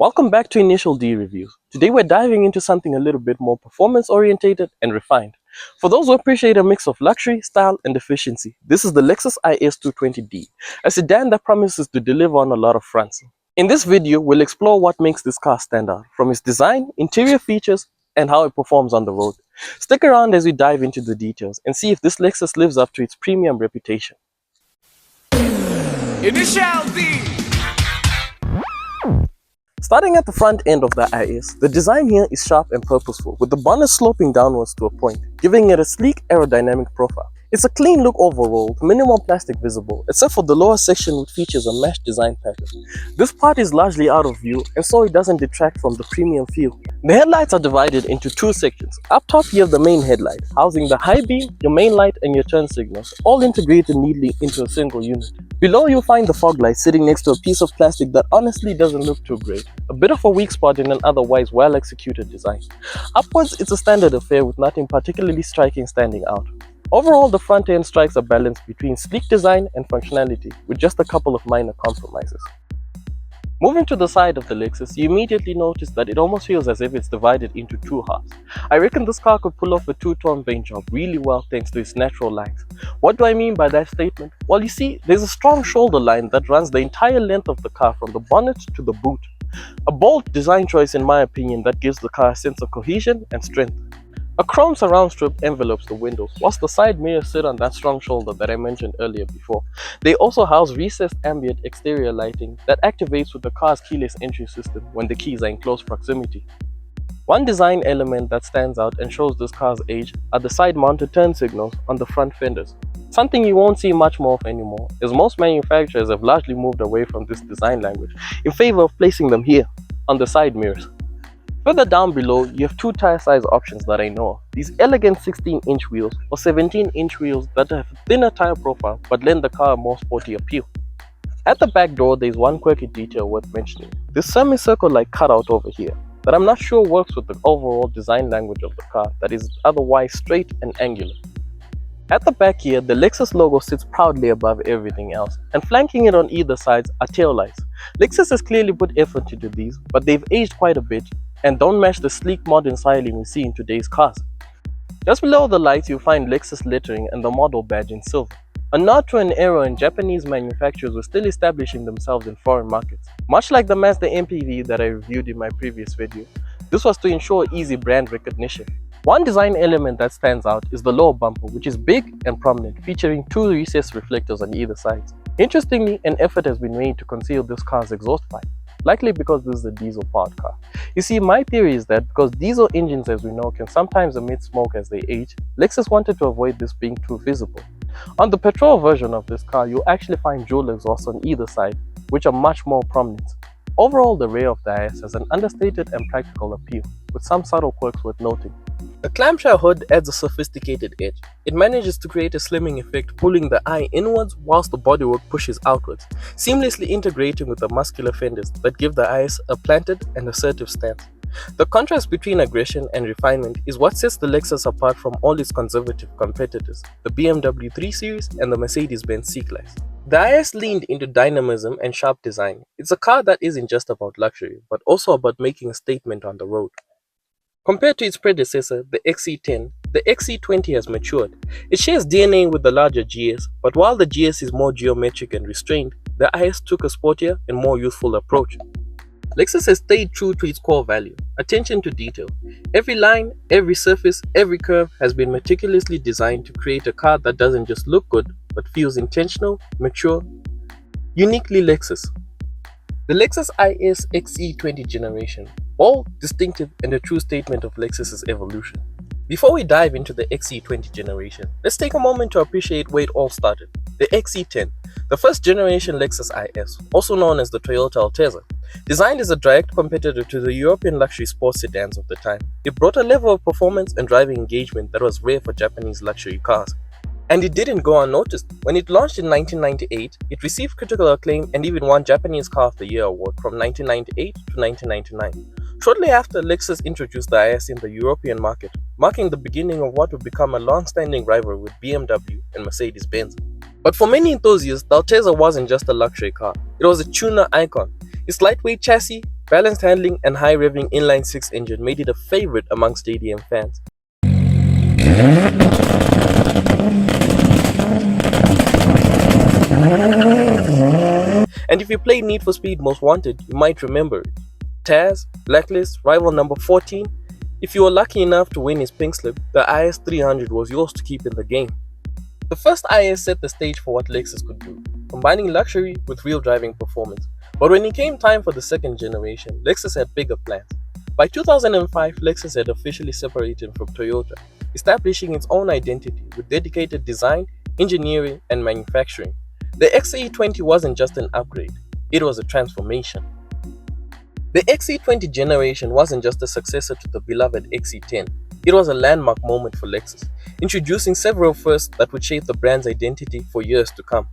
Welcome back to Initial D Reviews. Today we're diving into something a little bit more performance orientated and refined. For those who appreciate a mix of luxury, style, and efficiency, this is the Lexus IS 220D, a sedan that promises to deliver on a lot of fronts. In this video, we'll explore what makes this car stand out, from its design, interior features, and how it performs on the road. Stick around as we dive into the details and see if this Lexus lives up to its premium reputation. Initial D! Starting at the front end of the IS, the design here is sharp and purposeful, with the bonnet sloping downwards to a point, giving it a sleek aerodynamic profile. It's a clean look overall, with minimal plastic visible, except for the lower section which features a mesh design pattern. This part is largely out of view, and so it doesn't detract from the premium feel. The headlights are divided into two sections. Up top you have the main headlight, housing the high beam, your main light, and your turn signals, all integrated neatly into a single unit. Below you'll find the fog light sitting next to a piece of plastic that honestly doesn't look too great, a bit of a weak spot in an otherwise well executed design. Upwards it's a standard affair with nothing particularly striking standing out. Overall, the front end strikes a balance between sleek design and functionality, with just a couple of minor compromises. Moving to the side of the Lexus, you immediately notice that it almost feels as if it's divided into two halves. I reckon this car could pull off a two-tone paint job really well thanks to its natural lines. What do I mean by that statement? Well, you see, there's a strong shoulder line that runs the entire length of the car from the bonnet to the boot. A bold design choice in my opinion that gives the car a sense of cohesion and strength. A chrome surround strip envelopes the windows, whilst the side mirrors sit on that strong shoulder that I mentioned earlier before. They also house recessed ambient exterior lighting that activates with the car's keyless entry system when the keys are in close proximity. One design element that stands out and shows this car's age are the side-mounted turn signals on the front fenders. Something you won't see much more of anymore, as most manufacturers have largely moved away from this design language in favor of placing them here, on the side mirrors. Further down below, you have two tire size options that I know of. These elegant 16-inch wheels or 17-inch wheels that have a thinner tire profile but lend the car a more sporty appeal. At the back door, there is one quirky detail worth mentioning. This semicircle-like cutout over here that I'm not sure works with the overall design language of the car that is otherwise straight and angular. At the back here, the Lexus logo sits proudly above everything else, and flanking it on either side are taillights. Lexus has clearly put effort into these, but they've aged quite a bit and don't match the sleek modern styling we see in today's cars. Just below the lights you'll find Lexus lettering and the model badge in silver, a nod to an era when Japanese manufacturers were still establishing themselves in foreign markets. Much like the Mazda MPV that I reviewed in my previous video, this was to ensure easy brand recognition. One design element that stands out is the lower bumper, which is big and prominent, featuring two recessed reflectors on either side. Interestingly, an effort has been made to conceal this car's exhaust pipe, likely because this is a diesel-powered car. You see, my theory is that because diesel engines, as we know, can sometimes emit smoke as they age, Lexus wanted to avoid this being too visible. On the petrol version of this car, you'll actually find dual exhausts on either side, which are much more prominent. Overall, the rear of the IS has an understated and practical appeal, with some subtle quirks worth noting. The clamshell hood adds a sophisticated edge. It manages to create a slimming effect, pulling the eye inwards whilst the bodywork pushes outwards, seamlessly integrating with the muscular fenders that give the IS a planted and assertive stance. The contrast between aggression and refinement is what sets the Lexus apart from all its conservative competitors, the BMW 3 Series and the Mercedes-Benz C-Class. The IS leaned into dynamism and sharp design. It's a car that isn't just about luxury, but also about making a statement on the road. Compared to its predecessor, the XE10, the XE20 has matured. It shares DNA with the larger GS, but while the GS is more geometric and restrained, the IS took a sportier and more youthful approach. Lexus has stayed true to its core value, attention to detail. Every line, every surface, every curve has been meticulously designed to create a car that doesn't just look good, but feels intentional, mature, uniquely Lexus. The Lexus IS XE10 Generation, all distinctive and a true statement of Lexus's evolution. Before we dive into the XE10 generation, let's take a moment to appreciate where it all started. The XE10, the first generation Lexus IS, also known as the Toyota Altezza. Designed as a direct competitor to the European luxury sports sedans of the time, it brought a level of performance and driving engagement that was rare for Japanese luxury cars. And it didn't go unnoticed. When it launched in 1998, it received critical acclaim and even won Japanese Car of the Year award from 1998 to 1999. Shortly after, Lexus introduced the IS in the European market, marking the beginning of what would become a long-standing rivalry with BMW and Mercedes-Benz. But for many enthusiasts, the Altezza wasn't just a luxury car, it was a tuner icon. Its lightweight chassis, balanced handling and high revving inline-6 engine made it a favorite among stadium fans. And if you played Need for Speed Most Wanted, you might remember it. Taz, Blacklist, Rival number 14. If you were lucky enough to win his pink slip, the IS300 was yours to keep in the game. The first IS set the stage for what Lexus could do, combining luxury with real driving performance. But when it came time for the second generation, Lexus had bigger plans. By 2005, Lexus had officially separated from Toyota, establishing its own identity with dedicated design, engineering, and manufacturing. The XE20 wasn't just an upgrade, it was a transformation. The XE20 generation wasn't just a successor to the beloved XE10, it was a landmark moment for Lexus, introducing several firsts that would shape the brand's identity for years to come.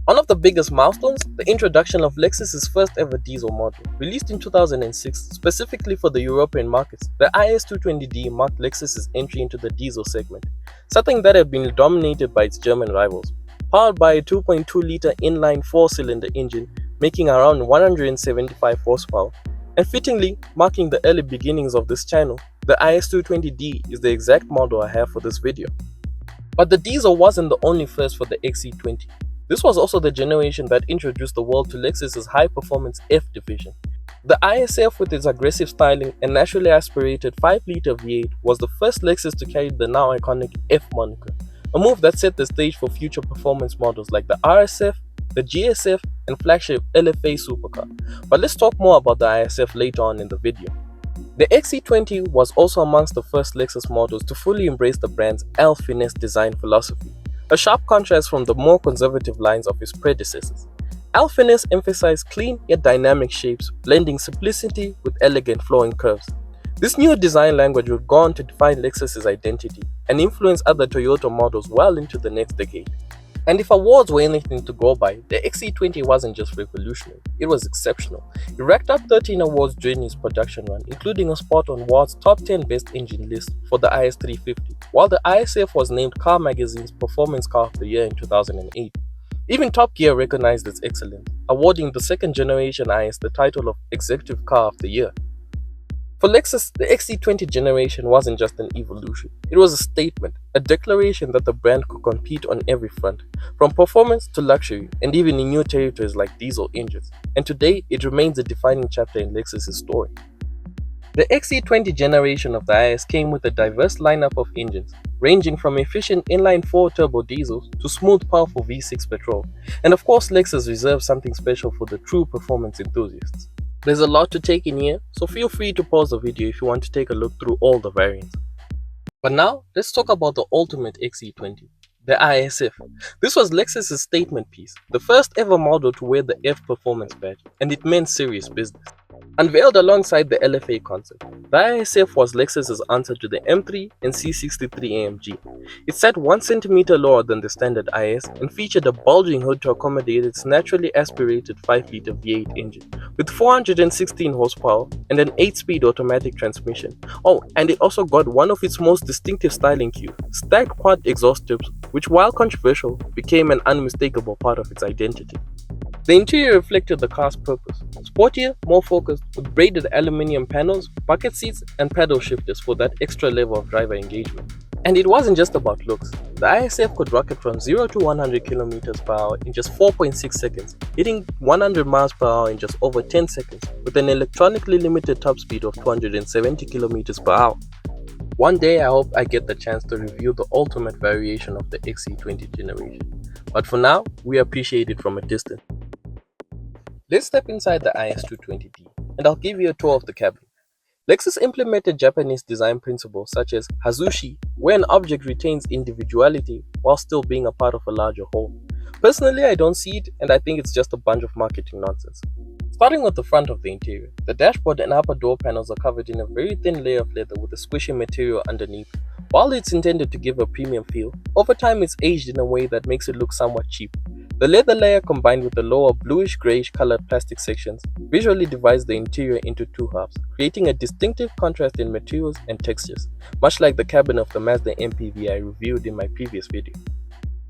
One of the biggest milestones, the introduction of Lexus's first ever diesel model. Released in 2006 specifically for the European markets, the IS220D marked Lexus's entry into the diesel segment, something that had been dominated by its German rivals. Powered by a 2.2-litre inline 4-cylinder engine making around 175 horsepower, and fittingly marking the early beginnings of this channel, the IS220D is the exact model I have for this video. But the diesel wasn't the only first for the XE20. This was also the generation that introduced the world to Lexus's high-performance F division. The ISF with its aggressive styling and naturally aspirated 5-litre V8 was the first Lexus to carry the now iconic F moniker, a move that set the stage for future performance models like the RSF, the GSF, and flagship LFA supercar. But let's talk more about the ISF later on in the video. The XE20 was also amongst the first Lexus models to fully embrace the brand's finesse design philosophy, a sharp contrast from the more conservative lines of its predecessors. Finesse emphasized clean yet dynamic shapes, blending simplicity with elegant flowing curves. This new design language would go on to define Lexus's identity and influence other Toyota models well into the next decade. And if awards were anything to go by, the XE20 wasn't just revolutionary, it was exceptional. It racked up 13 awards during its production run, including a spot on Ward's top 10 best engine list for the IS350, while the ISF was named Car Magazine's Performance Car of the Year in 2008. Even Top Gear recognized its excellence, awarding the second generation IS the title of Executive Car of the Year. For Lexus, the XE20 generation wasn't just an evolution, it was a statement, a declaration that the brand could compete on every front, from performance to luxury, and even in new territories like diesel engines. And today, it remains a defining chapter in Lexus's story. The XE20 generation of the IS came with a diverse lineup of engines, ranging from efficient inline 4 turbo diesels to smooth, powerful V6 petrol. And of course, Lexus reserves something special for the true performance enthusiasts. There's a lot to take in here, so feel free to pause the video if you want to take a look through all the variants. But now, let's talk about the ultimate XE20, the ISF. This was Lexus's statement piece, the first ever model to wear the F performance badge, and it meant serious business. Unveiled alongside the LFA concept, the ISF was Lexus's answer to the M3 and C63 AMG. It sat 1 cm lower than the standard IS and featured a bulging hood to accommodate its naturally aspirated 5-litre V8 engine, with 416 horsepower and an 8-speed automatic transmission. Oh, and it also got one of its most distinctive styling cues, stacked quad exhaust tubes, which while controversial, became an unmistakable part of its identity. The interior reflected the car's purpose, sportier, more focused, with braided aluminium panels, bucket seats, and paddle shifters for that extra level of driver engagement. And it wasn't just about looks. The ISF could rocket from 0 to 100 km per hour in just 4.6 seconds, hitting 100 miles per hour in just over 10 seconds, with an electronically limited top speed of 270 km per hour. One day I hope I get the chance to review the ultimate variation of the XE20 generation. But for now, we appreciate it from a distance. Let's step inside the IS220D, and I'll give you a tour of the cabin. Lexus implemented Japanese design principles such as hazushi, where an object retains individuality while still being a part of a larger whole. Personally, I don't see it, and I think it's just a bunch of marketing nonsense. Starting with the front of the interior, the dashboard and upper door panels are covered in a very thin layer of leather with a squishy material underneath. While it's intended to give a premium feel, over time it's aged in a way that makes it look somewhat cheap. The leather layer combined with the lower bluish-grayish colored plastic sections visually divides the interior into two halves, creating a distinctive contrast in materials and textures, much like the cabin of the Mazda MPV I reviewed in my previous video.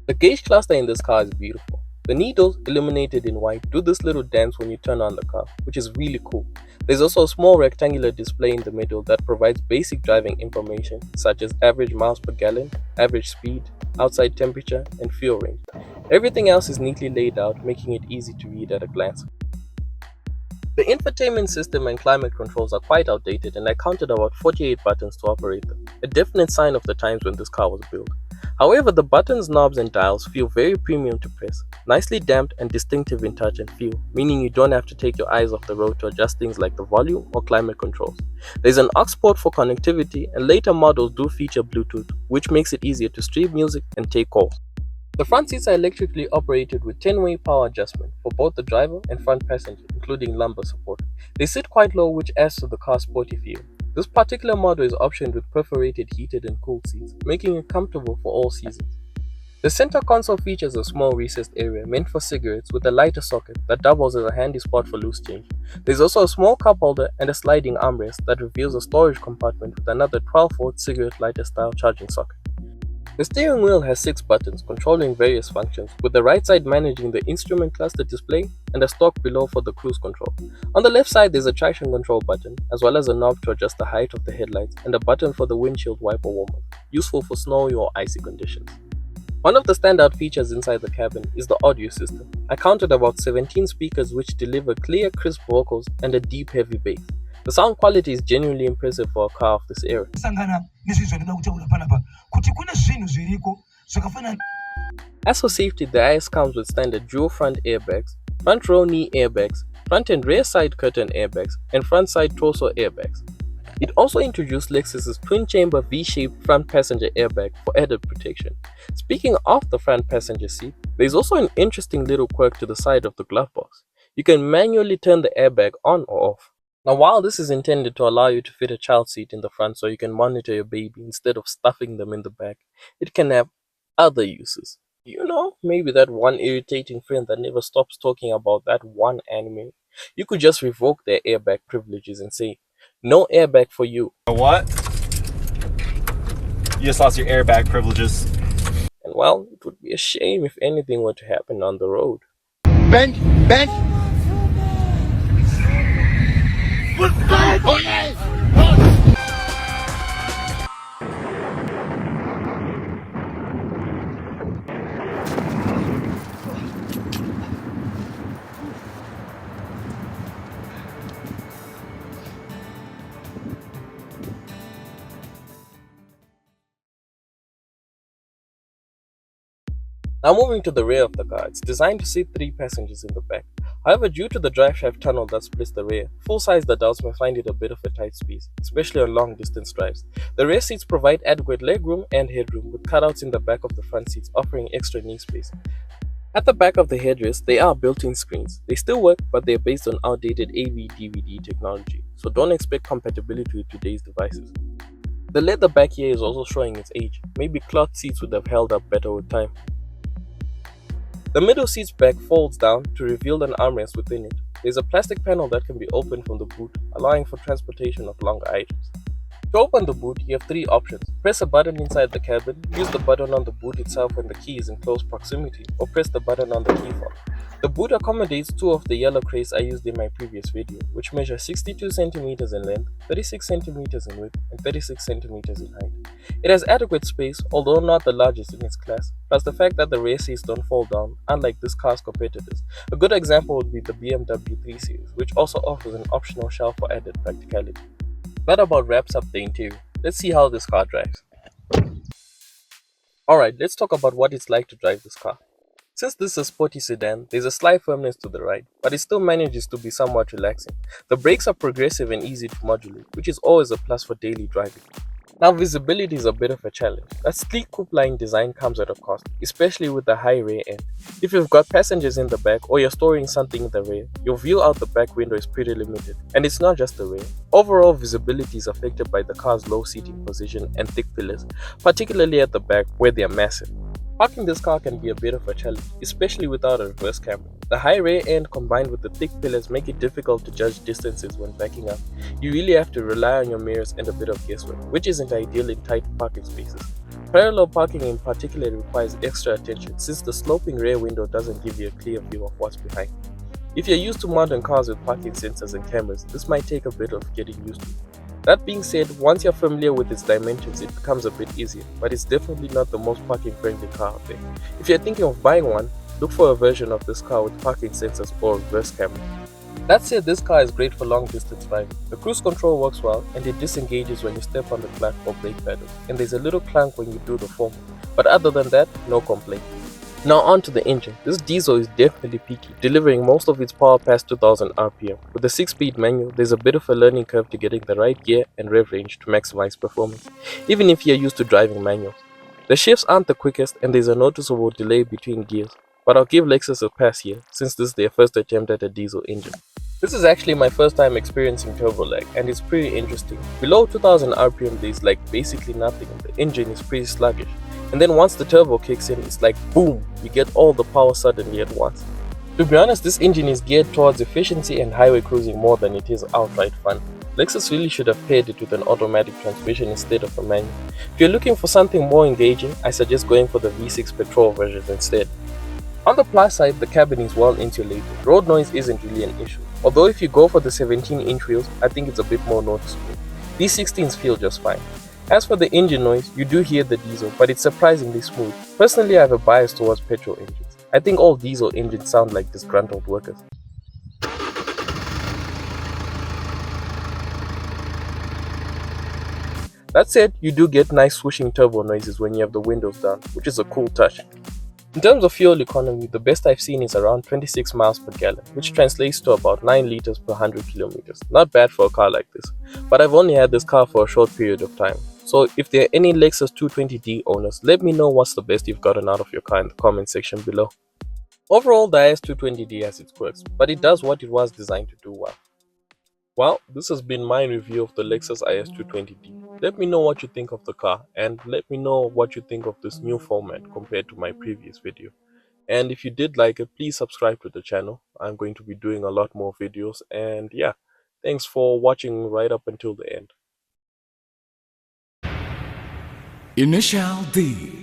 The gauge cluster in this car is beautiful. The needles, illuminated in white, do this little dance when you turn on the car, which is really cool. There's also a small rectangular display in the middle that provides basic driving information such as average miles per gallon, average speed, outside temperature, and fuel range. Everything else is neatly laid out, making it easy to read at a glance. The infotainment system and climate controls are quite outdated, and I counted about 48 buttons to operate them, a definite sign of the times when this car was built. However, the buttons, knobs, and dials feel very premium to press, nicely damped and distinctive in touch and feel, meaning you don't have to take your eyes off the road to adjust things like the volume or climate controls. There's an aux port for connectivity, and later models do feature Bluetooth, which makes it easier to stream music and take calls. The front seats are electrically operated with 10-way power adjustment for both the driver and front passenger, including lumbar support. They sit quite low, which adds to the car's sporty feel. This particular model is optioned with perforated heated and cooled seats, making it comfortable for all seasons. The center console features a small recessed area meant for cigarettes with a lighter socket that doubles as a handy spot for loose change. There's also a small cup holder and a sliding armrest that reveals a storage compartment with another 12-volt cigarette lighter style charging socket. The steering wheel has 6 buttons controlling various functions, with the right side managing the instrument cluster display and a stalk below for the cruise control. On the left side there's a traction control button, as well as a knob to adjust the height of the headlights and a button for the windshield wiper warmer, useful for snowy or icy conditions. One of the standout features inside the cabin is the audio system. I counted about 17 speakers which deliver clear, crisp vocals and a deep, heavy bass. The sound quality is genuinely impressive for a car of this era. As for safety, the IS comes with standard dual front airbags, front row knee airbags, front and rear side curtain airbags, and front side torso airbags. It also introduced Lexus's twin-chamber V-shaped front passenger airbag for added protection. Speaking of the front passenger seat, there's also an interesting little quirk to the side of the glove box. You can manually turn the airbag on or off. Now, while this is intended to allow you to fit a child seat in the front so you can monitor your baby instead of stuffing them in the back, it can have other uses. You know, maybe that one irritating friend that never stops talking about that one anime. You could just revoke their airbag privileges and say, "No airbag for you." What? You just lost your airbag privileges. And well, it would be a shame if anything were to happen on the road. Bench! Now moving to the rear of the car, it's designed to seat 3 passengers in the back. However, due to the driveshaft tunnel that splits the rear, full-sized adults may find it a bit of a tight space, especially on long-distance drives. The rear seats provide adequate legroom and headroom, with cutouts in the back of the front seats offering extra knee space. At the back of the headrest, they are built-in screens. They still work, but they are based on outdated AV/DVD technology, so don't expect compatibility with today's devices. The leather back here is also showing its age. Maybe cloth seats would have held up better with time. The middle seat's back folds down to reveal an armrest within it. There's a plastic panel that can be opened from the boot, allowing for transportation of longer items. To open the boot, you have 3 options. Press a button inside the cabin, use the button on the boot itself when the key is in close proximity, or press the button on the key fob. The boot accommodates 2 of the yellow crates I used in my previous video, which measure 62 cm in length, 36 cm in width, and 36 cm in height. It has adequate space, although not the largest in its class, plus the fact that the rear seats don't fall down, unlike this car's competitors. A good example would be the BMW 3 Series, which also offers an optional shelf for added practicality. That about wraps up the interior. Let's see how this car drives. Alright, let's talk about what it's like to drive this car. Since this is a sporty sedan, there's a slight firmness to the ride, but it still manages to be somewhat relaxing. The brakes are progressive and easy to modulate, which is always a plus for daily driving. Now, visibility is a bit of a challenge. That sleek coupe-line design comes at a cost, especially with the high rear end. If you've got passengers in the back or you're storing something in the rear, your view out the back window is pretty limited. And it's not just the rear. Overall visibility is affected by the car's low seating position and thick pillars, particularly at the back where they are massive. Parking this car can be a bit of a challenge, especially without a reverse camera. The high rear end combined with the thick pillars make it difficult to judge distances when backing up. You really have to rely on your mirrors and a bit of guesswork, which isn't ideal in tight parking spaces. Parallel parking in particular requires extra attention since the sloping rear window doesn't give you a clear view of what's behind. If you're used to modern cars with parking sensors and cameras, this might take a bit of getting used to. That being said, once you're familiar with its dimensions, it becomes a bit easier, but it's definitely not the most parking friendly car out there. If you're thinking of buying one, look for a version of this car with parking sensors or reverse camera. That said, this car is great for long distance driving. The cruise control works well and it disengages when you step on the clutch or brake pedals, and there's a little clank when you do the former, but other than that, no complaint. Now on to the engine. This diesel is definitely peaky, delivering most of its power past 2000 RPM. With a 6-speed manual, there's a bit of a learning curve to getting the right gear and rev range to maximize performance, even if you're used to driving manuals. The shifts aren't the quickest and there's a noticeable delay between gears, but I'll give Lexus a pass here since this is their first attempt at a diesel engine. This is actually my first time experiencing turbo lag and it's pretty interesting. Below 2000 RPM there's like basically nothing and the engine is pretty sluggish. And then once the turbo kicks in, it's like boom, you get all the power suddenly at once. To be honest, this engine is geared towards efficiency and highway cruising more than it is outright fun. Lexus really should have paired it with an automatic transmission instead of a manual. If you're looking for something more engaging, I suggest going for the V6 petrol versions instead. On the plus side, the cabin is well insulated. Road noise isn't really an issue. Although if you go for the 17-inch wheels, I think it's a bit more noticeable. These 16s feel just fine. As for the engine noise, you do hear the diesel, but it's surprisingly smooth. Personally, I have a bias towards petrol engines. I think all diesel engines sound like disgruntled workers. That said, you do get nice swooshing turbo noises when you have the windows down, which is a cool touch. In terms of fuel economy, the best I've seen is around 26 miles per gallon, which translates to about 9 liters per 100 kilometers. Not bad for a car like this, but I've only had this car for a short period of time. So if there are any Lexus 220D owners, let me know what's the best you've gotten out of your car in the comment section below. Overall, the IS220D has its quirks, but it does what it was designed to do well. Well, this has been my review of the Lexus IS220D. Let me know what you think of the car and let me know what you think of this new format compared to my previous video. And if you did like it, please subscribe to the channel. I'm going to be doing a lot more videos and yeah, thanks for watching right up until the end. Initial D.